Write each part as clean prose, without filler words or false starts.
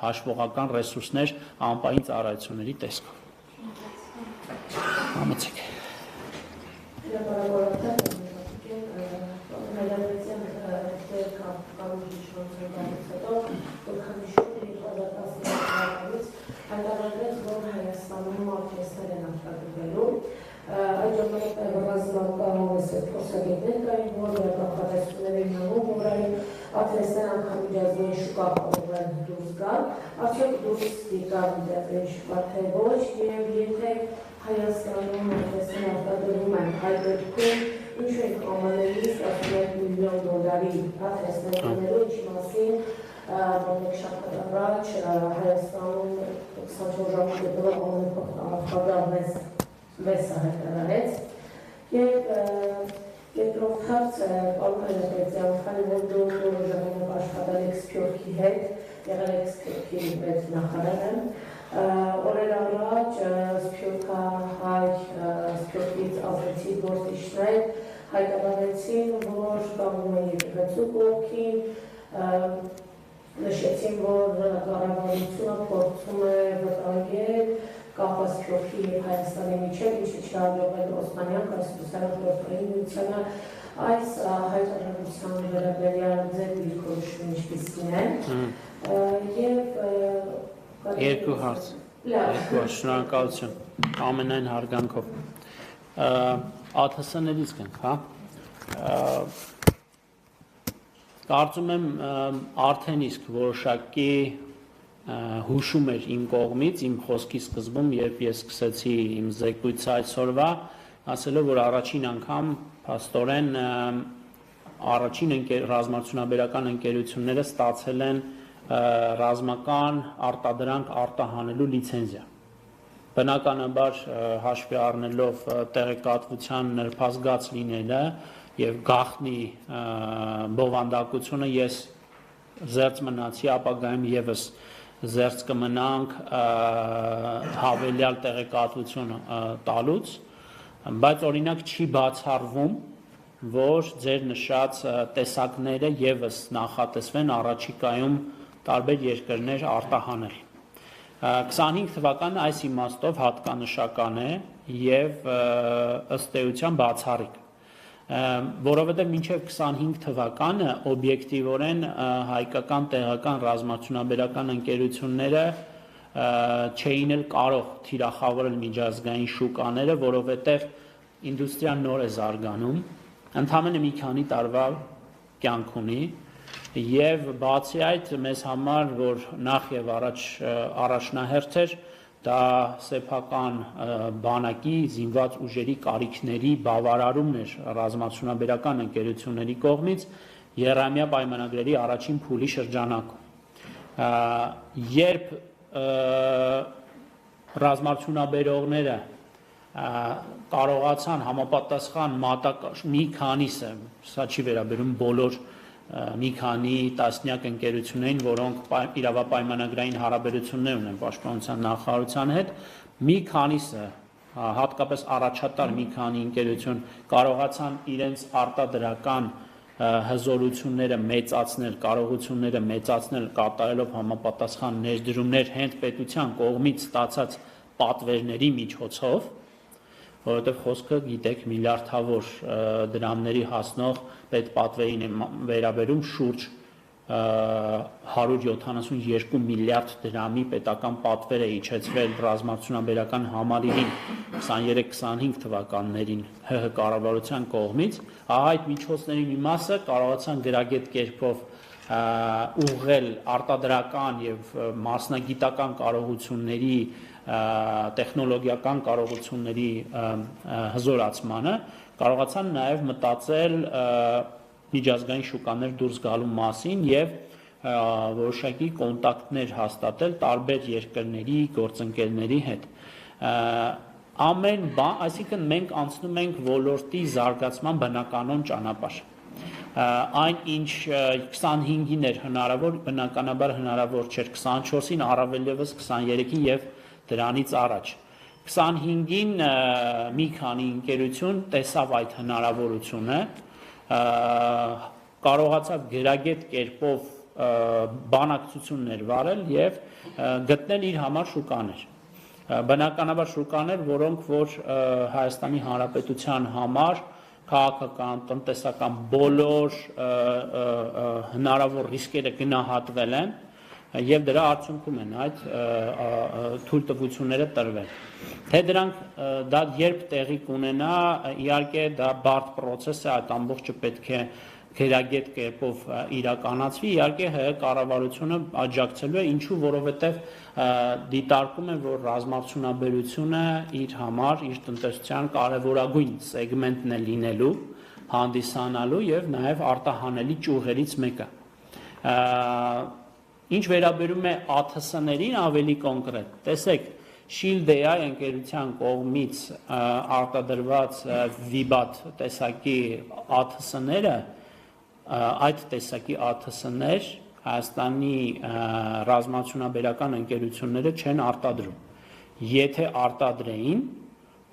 հաշվողական ռեսուրսներ անպային ծառայությունների տեսքով։ Համեցեք։ Այդ ժամանակահամեսը փորձագետներ կային, որ վերակապատեսությունների նամում որային ատվեսներ անգամ միջազգային շուկա կարող են դուրս գալ, արդյոք դուրս դիկավ միջազգային շուկա թե ոչ, և եթե Հայաստանում ատվեսներ արտադրում են այդ դեպքում ինչու ենք ԱՄՆ-ից 11 միլիոն դոլարի ատվեսներ ունելու, ինչի մասին մեկ շաբաթ առաջ Հայաստանում 24 ժամանակ հետո ԱՄՆ Վեսը հայտարարեց և երկրորդ հարցը պարոն Հայրապետյան, քանի որ դուք ժամանակ աշխատել եք Սփյուռքի հետ, եղել եք Սփյուռքի մեծ նախարարը, օրեր առաջ Սփյուռքից ազդեցիկ գործիչներ հայտարարեցին, որ կանգնում են եկեղեցու կողքին, նշեցին, որ կառավարությունը փորձում է վտանգել կապված Սփյուռքի և Հայաստանի միջև, ինչը չհաջողվել Օսմանյան կառուցվածքային միությանը, այս հայտարարության վերաբերյալ ձեր դիրքորոշումը ինչպիսին է, և երկու հարց, շնորհակալություն, ամենայն հարգանքով, ԱԹՍ-ներից գանք, հա, կարծում եմ արդեն իսկ որոշակի հուշում էր իմ կողմից, իմ խոսքի սկզբում, երբ ես սկսեցի իմ զեկույցը այսօրվա, ասելով, որ առաջին անգամ փաստորեն առաջին ռազմարտությունաբերական ընկերությունները ստացել են ռազմական արտադրանք արտահանելու լիցենզիա։ Բնականաբար հաշվի առնելով տեղեկատվության նրբազգաց լինելը և գաղտնի բովանդակությունը ես զերծ մնացի ապագայում ևս զերծ կմնանք հավելյալ տեղեկատվություն տալուց, բայց օրինակ չի բացառվում, որ ձեր նշած տեսակները ևս նախատեսվեն առաջիկայում տարբեր երկրներ արտահանել։ 25 թվականը այս իմաստով հատկանշական է և ըստ էության բացառիկ, որովհետև մինչև 25 թվականը օբյեկտիվորեն հայկական տեղական ռազմարտությունաբերական ընկերությունները չէին էլ կարող թիրախավորել միջազգային շուկաները, որովհետև ինդուստրիան նոր է զարգանում, ընդամենը մի քանի տարվա կյանք ունի և բացի այդ մեզ համար, որ նախ և առաջնահերթ էր, դա սեփական բանակի զինված ուժերի կարիքների բավարարումն էր ռազմարտությունաբերական ընկերությունների կողմից եռամյա պայմանագրերի առաջին փուլի շրջանակում։ Երբ ռազմարտությունաբերողները կարողացան համապատասխան մի քանիսը, սա չի վերաբերում բոլոր մի քանի տասնյակ ընկերություններին, որոնք իրավապայմանագրային հարաբերություններ ունեն պաշտպանության նախարարության հետ, մի քանիսը, հատկապես առաջատար մի քանի ընկերություն կարողացան իրենց արտադրական հզորությունները մեծացնել, կարողությունները մեծացնել կատարելով համապատասխան ներդրումներ հենց պետության կողմից ստացած պատվերների միջոցով, որովհետև խոսքը գիտեք միլիարդավոր դրամների հասնող պետպատվերին է վերաբերում շուրջ 172 միլիարդ դրամի պետական պատվեր է իջեցվել ռազմարտությունաբերական համալիրին 23-25 թվականներին ՀՀ կառավարության կողմից, այդ միջոցների մի մասը կարողացան գրագետ կերպով ուղղել արտադրական և մասնագիտական կարողությունների, տեխնոլոգիական կարողությունների հզորացմանը, կարողացան նաև մտածել միջազգային շուկաներ դուրս գալու մասին և որոշակի կոնտակտներ հաստատել տարբեր երկրների, գործընկերների հետ։ Ամեն բան, այսինքն մենք անցնում ենք ոլորտի զարգացման բնականոն ճանապարհ։ Այն ինչ 25-ին էր հնարավոր, բնականաբար հնարավոր չէր 24-ին, առավել ևս 23-ին և դրանից առաջ։ 25-ին մի քանի ընկերություն տեսավ այդ հնարավորությունը, կարողացավ գրագետ կերպով բանակցություններ վարել եւ գտնել իր համար շուկաներ։ Բնականաբար շուկաներ, որոնք որ Հայաստանի Հանրապետության համար քաղաքական, տնտեսական բոլոր հնարավոր ռիսկերը գնահատվել են եւ դրա արդյունքում են այդ թույլտվությունները տրվել։ Թե դրանք դա երբ տեղի կունենա, իհարկե դա բարդ process է, այդ ամբողջը պետք է գերագետ կերպով իրականացվի, իհարկե ՀՀ կառավարությունը աջակցելու է, ինչու, որովհետև դիտարկում է, որ ռազմարտունաբերությունը իր համար, իր տնտեսության կարևորագույն սեգմենտն է լինելու, հանդիսանալու եւ նաեւ արտահանելի ճյուղերից մեկը։ Ինչ վերաբերում է ԱԹՍ-ներին ավելի կոնկրետ, տեսեք, Shield AI ընկերության կողմից արտադրված Vibat տեսակի ԱԹՍ-ները, այդ տեսակի ԱԹՍ-ներ Հայաստանի ռազմաարդյունաբերական ընկերությունները չեն արտադրում։ Եթե արտադրեին,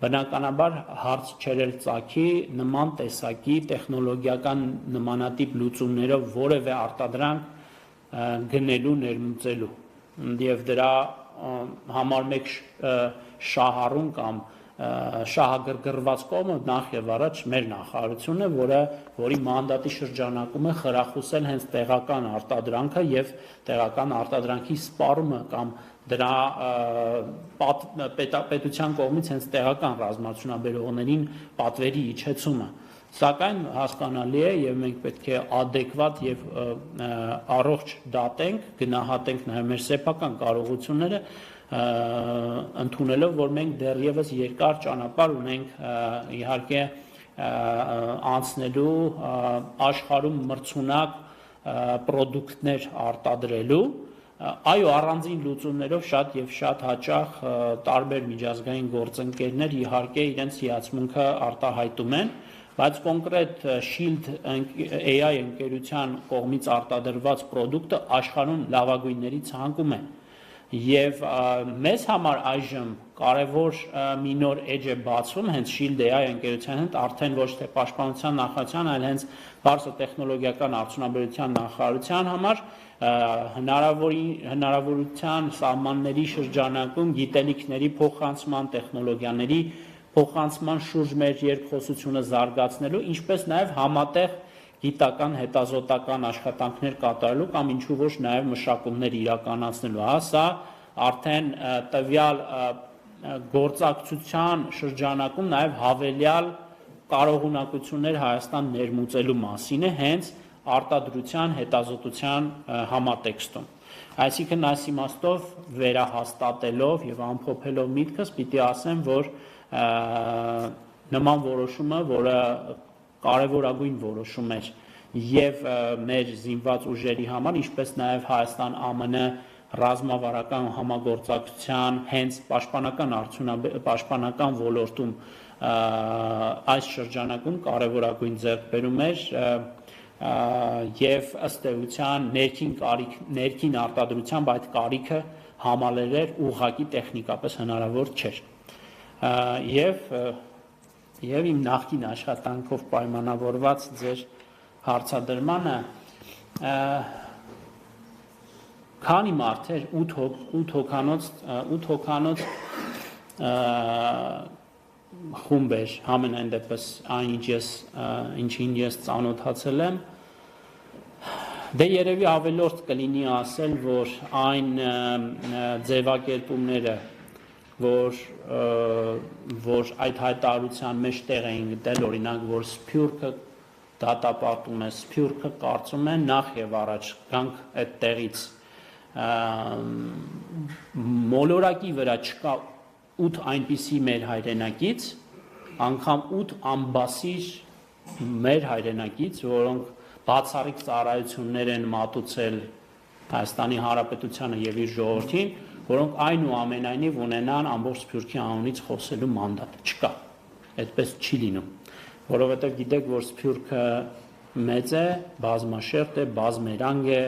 բնականաբար հարց չէր ծագի նման տեսակի տեխնոլոգիական նմանատիպ լուծումներով որևէ արտադրանք գնելու, ներմուծելու եւ դրա համար մեկ շահառուն կամ շահագրգռված կողմը նախ եւ առաջ մեր նախարարությունն է, որի մանդատի շրջանակում է խրախուսել հենց տեղական արտադրանքը եւ տեղական արտադրանքի սպառումը կամ դրա պետության կողմից հենց տեղական ռազմաարդյունաբերողներին պատվերի իջեցումը։ Սակայն հասկանալի է եւ մենք պետք է adekvat եւ առողջ դատենք, գնահատենք նաեւ մեր սեփական կարողությունները ընդունելով, որ մենք դեռևս երկար ճանապարհ ունենք իհարկե անցնելու աշխարհում մրցունակ պրոդուկտներ արտադրելու, այո, առանձին լուծումներով շատ եւ շատ հաճախ տարբեր միջազգային գործընկերներ իհարկե իրենց հիացմունքը արտահայտում են, բայց կոնկրետ Shield AI ընկերության կողմից արտադրված պրոդուկտը աշխարհում լավագույնների ցանկում է։ Եվ մեզ համար այժմ կարևոր մի նոր edge է բացվում հենց Shield AI ընկերության հետ, արդեն ոչ թե պաշտպանության նախարարության, այլ հենց բարձր տեխնոլոգիական արդյունաբերության նախարարության համար հնարավորության սահմանների շրջանակում գիտելիքների փոխանցման, տեխնոլոգիաների փոխանցման շուրջ մեր երկխոսությունը զարգացնելու, ինչպես նաև համատեղ գիտական հետազոտական աշխատանքներ կատարելու կամ ինչու ոչ նաև մշակումներ իրականացնելու, սա արդեն տվյալ գործակցության շրջանակում նաև հավելյալ կարողունակություններ Հայաստան ներմուծելու մասին է հենց արտադրության հետազոտության համատեքստում։ Այսինքն այս իմաստով վերահաստատելով եւ ամփոփելով միտքս պիտի ասեմ, որ նման որոշումը, որը կարևորագույն որոշում էր եւ մեր զինված ուժերի համար, ինչպես նաեւ Հայաստան-ԱՄՆ ռազմավարական համագործակցության հենց պաշտպանական ոլորտում այս շրջանակում կարևորագույն ձեռքբերում էր եւ ըստ էության ներքին արտադրությամբ այդ կարիքը համալրել ուղղակի տեխնիկապես հնարավոր չէր եւ իմ նախկին աշխատանքով պայմանավորված ձեր հարցադրմանը քանի մարդեր 8 հոգանոց խումբ էր համենայն դեպս ինչին ես ծանոթացել եմ դե երևի ավելորդ կլինի ասել, որ այն ձևակերպումները որ այդ հայտարարության մեջ տեղ էին գտել, օրինակ, որ Սփյուռքը դատապարտում է, Սփյուռքը կարծում է նախ եւ առաջ գանք այդ տեղից մոլորակի վրա չկա 8 այնպիսի մեր հայրենակից, անգամ 8 ամբասիր մեր հայրենակից, որոնք բացառիկ ծառայություններ են մատուցել Հայաստանի Հանրապետությանը եւ իր ժողովրդին, որոնք այնուամենայնիվ ունենան ամբողջ Սփյուռքի անունից խոսելու մանդատ, չկա, այդպես չի լինում, որովհետեւ գիտեք, որ Սփյուռքը մեծ է, բազմաշերտ է, բազմերանգ է,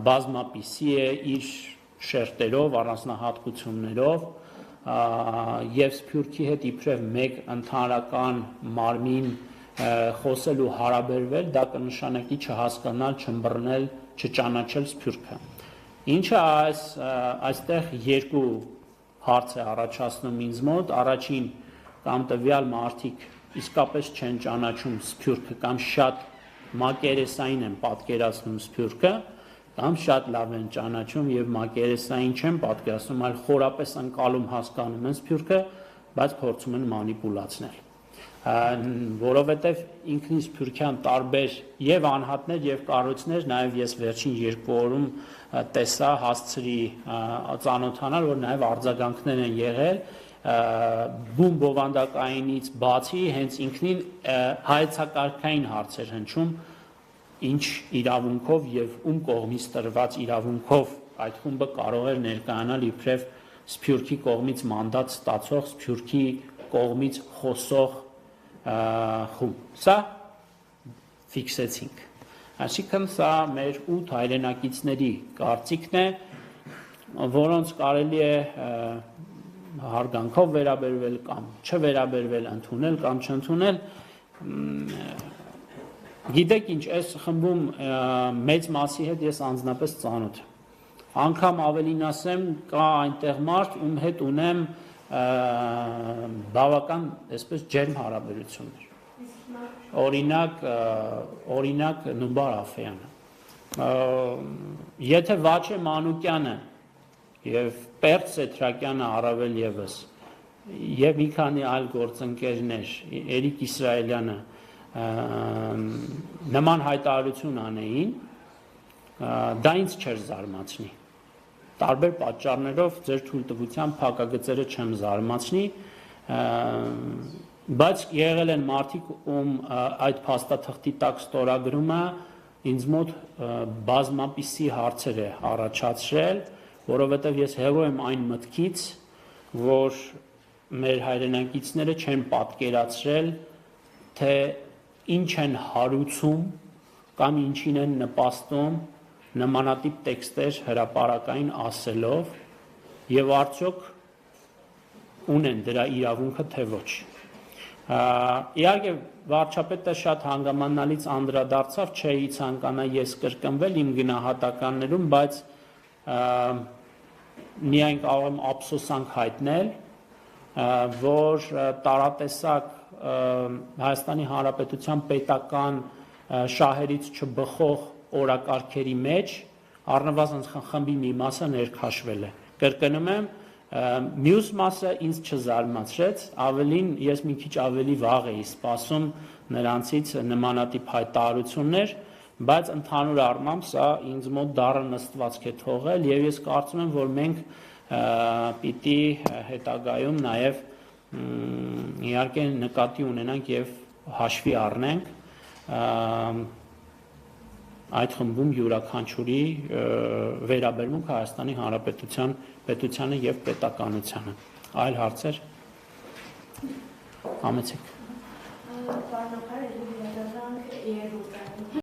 բազմապիսի է իր շերտերով, առանձնահատկություններով եւ Սփյուռքի հետ իբրև մեկ ընդհանրական մարմին խոսելու հարաբերվել, դա կնշանակի չհասկանալ, չըմբռնել չճանաչել սփյուռքը։ Ինչը այստեղ երկու հարց է առաջացնում ինձ մոտ, առաջին կամ տվյալ մարդիկ իսկապես չեն ճանաչում սփյուռքը կամ շատ մակերեսային են պատկերացնում սփյուռքը, կամ շատ լավ են ճանաչում եւ մակերեսային չեն պատկերացնում, այլ խորապես ընկալում հասկանում են սփյուռքը, բայց փորձում են մանիպուլացնել։ Որովհետև ինքնին սփյուռքյան տարբեր եւ անհատներ եւ կառույցներ, նաեւ ես վերջին 2 օրում տեսա, հասցրի ծանոթանալ, որ նաեւ արձագանքներ են եղել բուն բովանդակայինից բացի հենց ինքնին հայեցակարգային հարցեր հնչում, ինչ իրավունքով եւ ում կողմից տրված իրավունքով այդ խումբը կարող էր ներկայանալ իբրև սփյուռքի կողմից մանդատ ստացող, սփյուռքի կողմից խոսող խումբ։ Սա ֆիքսեցինք։ Այսինքն սա մեր 8 հայրենակիցների կարծիքն է, որոնց կարելի է հարգանքով վերաբերվել կամ չվերաբերվել, ընդունել կամ չընդունել։ Գիտեք ինչ, այս խմբում մեծ մասի հետ ես անձնապես ծանոթ եմ։ Անգամ ավելին ասեմ, կա այնտեղ մարդ, ում հետ ունեմ բավական, այսպես ջերմ հարաբերություններ։ Օրինակ Նուբար Աֆեյանը։ Եթե Վաչե Մանուկյանը եւ Պերճ Սեթրակյանը առավել եւս եւ մի քանի այլ գործընկերներ, Էրիկ Իսրայելյանը նման հայտարարություն անեին, դա ինձ չէր զարմացնի։ Տարբեր պատճառներով ձեր թույլտվությամբ փակագծերը չեմ զարմացնի, բայց եղել են մարդիկ, ում այդ փաստաթղթի տակ ստորագրումը ինձ մոտ բազմապիսի հարցեր է առաջացրել, որովհետև ես հեռու եմ այն մտքից, որ մեր հայրենակիցները չեն պատկերացրել, թե ինչ են հարուցում կամ ինչին են նպաստում նմանատիպ տեքստեր հրապարակային ասելով եւ արդյոք ունեն դրա իրավունքը թե ոչ։ Իհարկե վարչապետը շատ հանգամանալից անդրադարձավ, չէի ցանկանա ես կրկնվել իմ գնահատականներում, բայց միայն կարող եմ ափսոսանք հայտնել, որ տարատեսակ Հայաստանի Հանրապետության պետական շահերից չբխող օրակարգերի մեջ առնվազն խմբի մի մասը ներքաշվել է։ Կրկնում եմ, մյուս մասը ինձ չզարմացրեց, ավելին ես մի քիչ ավելի վաղ էի սպասում նրանցից նմանատիպ հայտարարություններ, բայց ընդհանուր առմամբ սա ինձ մոտ դառը նստվածք է թողել եւ ես կարծում եմ, որ մենք պիտի հետագայում նաեւ իհարկե նկատի ունենանք եւ հաշվի առնենք այդ խմբում յուրաքանչյուրի վերաբերմունք Հայաստանի Հանրապետության պետությանը եւ պետականությանը։ Այլ հարցեր։ Համեցեք։